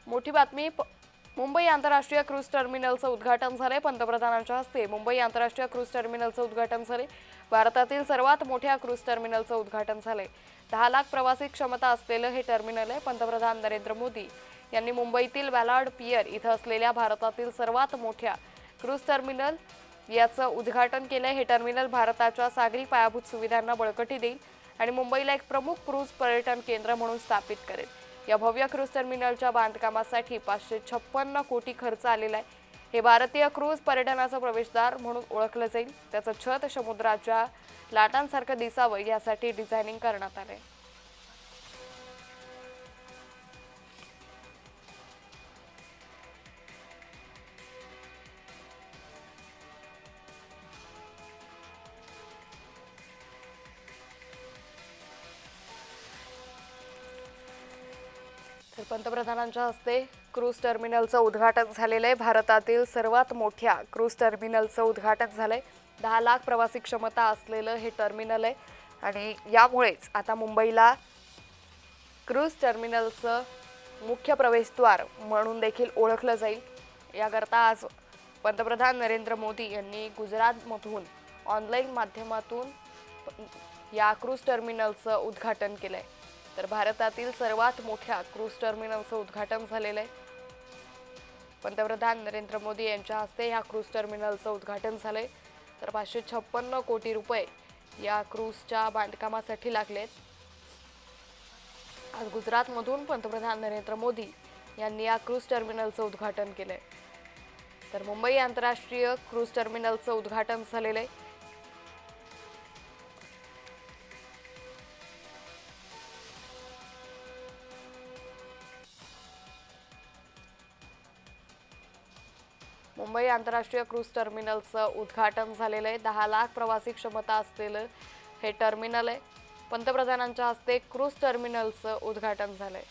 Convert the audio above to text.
मोठी बातमी मुंबई आंतरराष्ट्रीय क्रूज टर्मिनलचं उद्घाटन झाले। पंतप्रधानांच्या हस्ते मुंबई आंतरराष्ट्रीय क्रूज टर्मिनलचं उद्घाटन झाले। भारतातील सर्वात मोठ्या क्रूज टर्मिनलचं उद्घाटन झाले। 10 लाख प्रवासी क्षमता असलेलं हे टर्मिनल आहे। पंतप्रधान नरेंद्र मोदी यांनी मुंबईतील बॅलार्ड पियर इथं असलेल्या भारतातील सर्वात मोठ्या क्रूज टर्मिनल याचं उद्घाटन केले। हे टर्मिनल भारताच्या सागरी पायाभूत सुविधांना बळकटी देईल आणि मुंबईला एक प्रमुख क्रूज पर्यटन केंद्र म्हणून स्थापित करेल। या भव्य क्रूज टर्मिनलच्या बांधकामासाठी 556 कोटी खर्च आलेला आहे। हे भारतीय क्रूज पर्यटनाचं प्रवेशद्वार म्हणून ओळखलं जाईल। त्याचं छत समुद्राच्या लाटांसारखं दिसावं यासाठी डिझायनिंग करण्यात आले। तर पंतप्रधानांच्या हस्ते क्रूज टर्मिनलचं उद्घाटन झालेलं आहे। भारतातील सर्वात मोठ्या क्रूज टर्मिनलचं उद्घाटन झालंय। 10 लाख प्रवासी क्षमता असलेलं हे टर्मिनल आहे आणि यामुळेच आता मुंबईला क्रूज टर्मिनलचं मुख्य प्रवेशद्वार म्हणून देखील ओळखलं जाईल। याकरता आज पंतप्रधान नरेंद्र मोदी यांनी गुजरातमधून ऑनलाईन माध्यमातून या क्रूज टर्मिनलचं उद्घाटन केलंय। तर भारतातील सर्वात मोठ्या क्रूज टर्मिनलचं उद्घाटन झालेलं आहे। पंतप्रधान नरेंद्र मोदी यांच्या हस्ते या क्रूज टर्मिनलचं उद्घाटन झालंय। तर 556 कोटी रुपये या क्रूजच्या बांधकामासाठी लागलेत। आज गुजरातमधून पंतप्रधान नरेंद्र मोदी यांनी या क्रूज टर्मिनलचं उद्घाटन केलंय। तर मुंबई आंतरराष्ट्रीय क्रूज टर्मिनलचं उद्घाटन झालेलं आहे। मुंबई आंतरराष्ट्रीय क्रूज टर्मिनलचं उद्घाटन झालेलं आहे। 10 लाख प्रवासी क्षमता असलेलं हे टर्मिनल आहे। पंतप्रधानांच्या हस्ते क्रूज टर्मिनलचं उद्घाटन झालंय।